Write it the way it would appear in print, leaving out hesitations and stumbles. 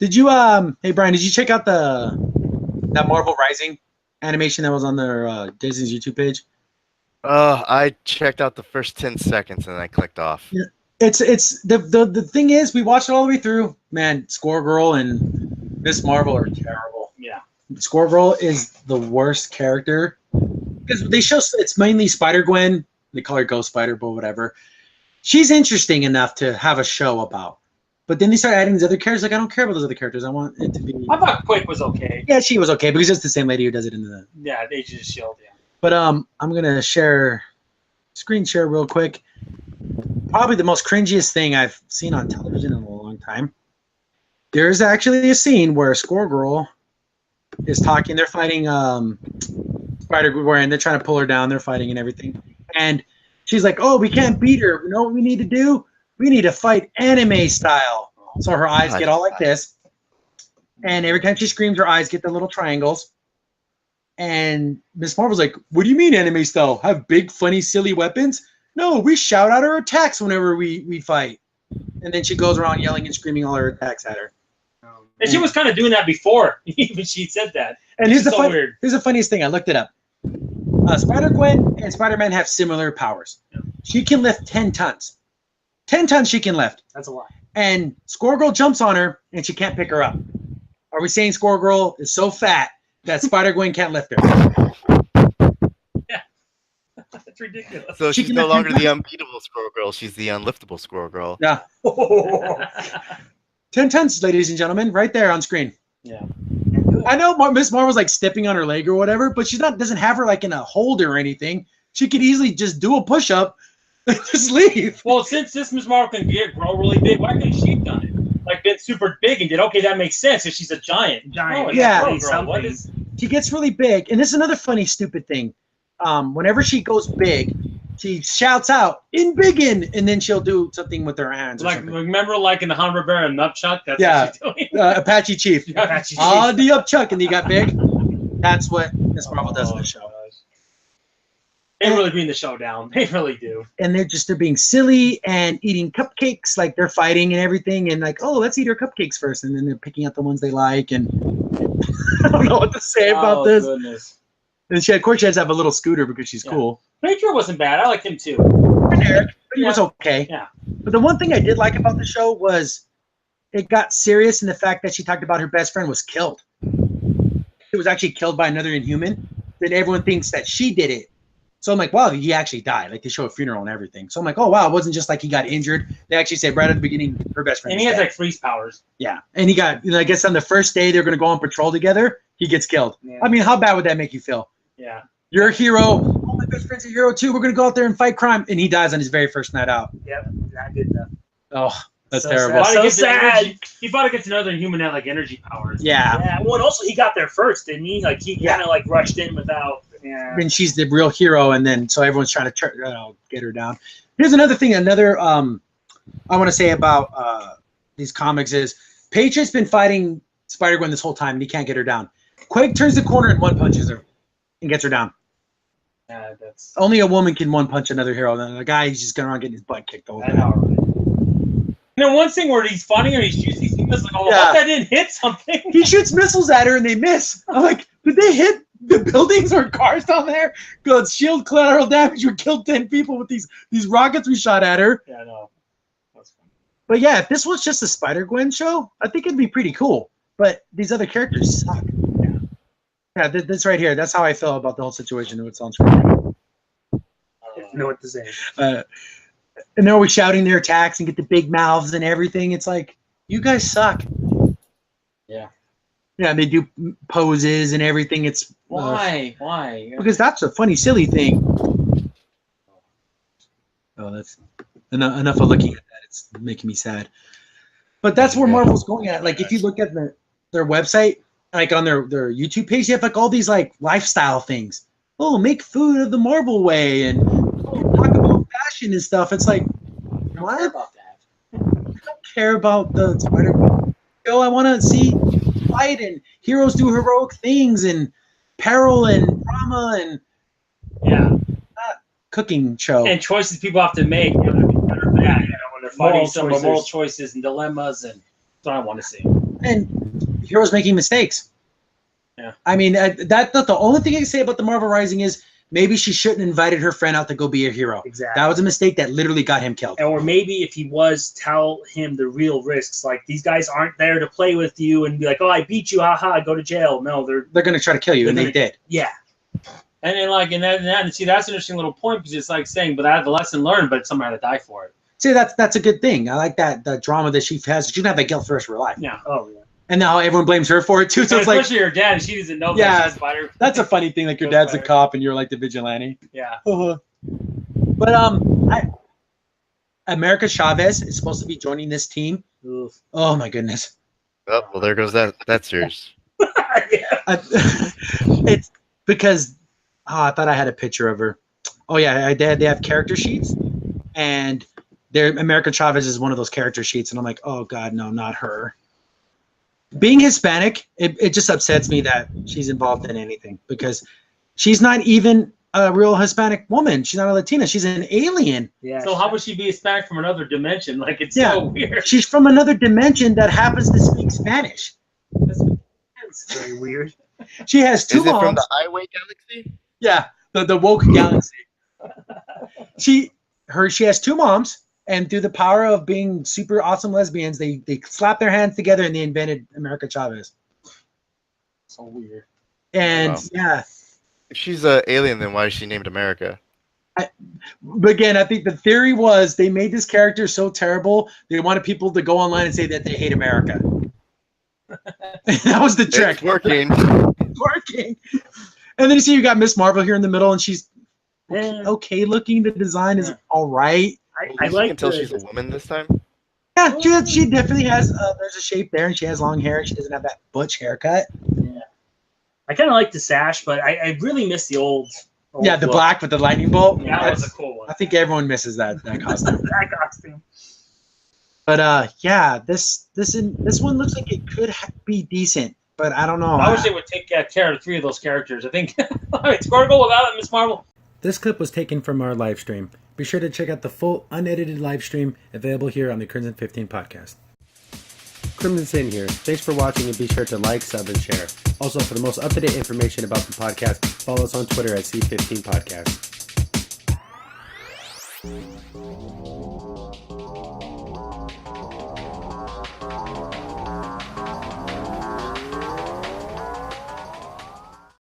Did you Hey Brian, did you check out that Marvel Rising animation that was on their Disney's YouTube page? I checked out the first 10 seconds and I clicked off. Yeah. It's the thing is we watched it all the way through. Man, Squirrel Girl and Miss Marvel are terrible. Yeah. Squirrel Girl is the worst character because they show it's mainly Spider Gwen. They call her Ghost Spider, but whatever. She's interesting enough to have a show about. But then they start adding these other characters. Like I don't care about those other characters. I want it to be. I thought Quick was okay. Yeah, she was okay because it's the same lady who does it in the. Yeah, Agents of Shield. Yeah. But I'm gonna screen share real quick. Probably the most cringiest thing I've seen on television in a long time. There's actually a scene where Squirrel Girl is talking. They're fighting Spider-Gwen. They're trying to pull her down. They're fighting and everything. And she's like, "Oh, we can't beat her. You know what we need to do? We need to fight anime style." So her eyes get all like this. And every time she screams, her eyes get the little triangles. And Miss Marvel's like, "What do you mean anime style? Have big, funny, silly weapons? No, we shout out our attacks whenever we fight." And then she goes around yelling and screaming all her attacks at her. And she was kind of doing that before even she said that. And here's so weird. Here's the funniest thing. I looked it up. Spider-Gwen and Spider-Man have similar powers. Yeah. She can lift 10 tons. 10 tons she can lift. That's a lot. And Squirrel Girl jumps on her, and she can't pick her up. Are we saying Squirrel Girl is so fat that Spider-Gwen can't lift her? Yeah. That's ridiculous. So She she's can no lift longer her- the unbeatable Squirrel Girl. She's the unliftable Squirrel Girl. Yeah. 10 tons, ladies and gentlemen, right there on screen. Yeah. I know Miss Marvel's like stepping on her leg or whatever, but she's not doesn't have her like in a holder or anything. She could easily just do a push-up and just leave. Well, since this Miss Marvel can grow really big, why couldn't she have done it? Like been super big and did okay, that makes sense if she's a giant. Giant. Yeah. Girl, what is She gets really big, and this is another funny, stupid thing. Whenever she goes big, she shouts out "in biggin," and then she'll do something with her hands. Or like something. remember like in the Hanna-Barbera and Nupchuck? That's Yeah. what she's doing. Apache Chief. Apache Chief. Ah, the upchuck, and he got big. That's what Miss Marvel does in the show. gosh. They really bring the show down. They really do. And they're being silly and eating cupcakes, like they're fighting and everything, and like, oh, let's eat our cupcakes first, and then they're picking out the ones they like, and I don't know what to say about this. Goodness. And of course, she has to have a little scooter because she's cool. Pedro wasn't bad. I liked him too. And Eric, but he was okay. Yeah. But the one thing I did like about the show was it got serious in the fact that she talked about her best friend was killed. He was actually killed by another Inhuman. Then everyone thinks that she did it. So I'm like, wow, he actually died. Like they show a funeral and everything. So I'm like, oh wow, it wasn't just like he got injured. They actually said right at the beginning, her best friend. And he is has dead. like freeze powers. Yeah, and he got. I guess on the first day they're gonna go on patrol together. He gets killed. Yeah. I mean, how bad would that make you feel? Yeah. You're a hero. Oh, my best friend's a hero too. We're gonna go out there and fight crime, and he dies on his very first night out. Yep, I did that. Oh, that's So terrible. sad. Thought he So gets sad. energy- He thought it gets another human that had like energy powers. Yeah. Yeah. Well, and also he got there first, didn't he? Like he Yeah. kind of like rushed in without. Yeah. And she's the real hero, and then so everyone's trying to get her down. Here's another thing. I want to say about these comics is Patriot's been fighting Spider-Gwen this whole time, and he can't get her down. Quake turns the corner and one punches her and gets her down. Yeah, that's. Only a woman can one punch another hero. Then a guy, he's just going around getting his butt kicked all the I time. know. You know, one thing where he's fighting her, he shoots these things like, oh, Yeah. what? That didn't hit something. He shoots missiles at her and they miss. I'm like, did they hit the buildings or cars down there? Because shield collateral damage would kill 10 people with these rockets we shot at her. Yeah, no. That's funny. But yeah, if this was just a Spider-Gwen show, I think it'd be pretty cool. But these other characters suck. Yeah, this right here. That's how I feel about the whole situation. It's on screen. You know what to say. And they're always shouting their attacks and get the big mouths and everything. It's like, you guys suck. Yeah. Yeah, they do poses and everything. It's Why? Why? because that's a funny, silly thing. Oh, that's enough of looking at that. It's making me sad. But that's where Marvel's going at. Like, if you look at their website, like on their YouTube page, they have like all these like lifestyle things. Oh, make food of the Marvel way, and talk about fashion and stuff. It's like, I don't what? care about that. I don't care about the Spider-Man. I want to see fight and heroes do heroic things and peril and drama and Yeah. cooking show. And choices people have to make, whether it be good or bad, you know, when they're fighting Moral some choices. moral choices and dilemmas, and that's what I want to see. and heroes making mistakes. Yeah. I mean, that's the only thing I can say about the Marvel Rising is maybe she shouldn't have invited her friend out to go be a hero. Exactly. That was a mistake that literally got him killed. Or maybe if he was, tell him the real risks. Like, these guys aren't there to play with you and be like, oh, I beat you, haha, go to jail. No, they're They're going to try to kill you, and they did. yeah. And then like and see that's an interesting little point because it's like saying, but I had the lesson learned, but somebody had to die for it. See, that's a good thing. I like that the drama that she has. She didn't have that guilt for the rest of her life, Yeah. Oh yeah. and now everyone blames her for it too. So it's like especially her dad, she doesn't know Yeah, that she's a spider. that's a funny thing. Like your dad's a cop and you're like the vigilante. Yeah. But America Chavez is supposed to be joining this team. Oof. Oh my goodness. Oh, well, there goes that series. Yeah. It's because I thought I had a picture of her. Oh yeah, they have character sheets, and America Chavez is one of those character sheets, and I'm like, oh god, no, not her. Being Hispanic, it just upsets me that she's involved in anything because she's not even a real Hispanic woman. She's not a Latina. She's an alien. Yeah. So how would she be Hispanic from another dimension? Like it's Yeah. so weird. She's from another dimension that happens to speak Spanish. It's very weird. She has two Is it moms. from the Highway Galaxy? Yeah, the woke galaxy. She has two moms, and through the power of being super awesome lesbians, they slapped their hands together and they invented America Chavez. So weird. And Wow. yeah, If she's an alien, then why is she named America? but again, I think the theory was they made this character so terrible they wanted people to go online and say that they hate America. That was the trick. It's working. It's working. And then you see you got Miss Marvel here in the middle, and she's Yeah. okay looking. The design is all right. I You like can tell the- she's a woman this time. Yeah, she definitely has. There's a shape there, and she has long hair. And she doesn't have that butch haircut. I kind of like the sash, but I really miss the old Yeah, the look. black with the lightning bolt. Yeah, that was That's- a cool one. I think everyone misses that costume. that costume. But yeah, this one looks like it could be decent, but I don't know. I wish they would take care of 3 of those characters. I think it's going to go without it, Miss Marvel. This clip was taken from our live stream. Be sure to check out the full unedited live stream available here on the Crimson 15 podcast. Crimson Sin here. Thanks for watching, and be sure to like, sub, and share. Also, for the most up-to-date information about the podcast, follow us on Twitter at C15 Podcast.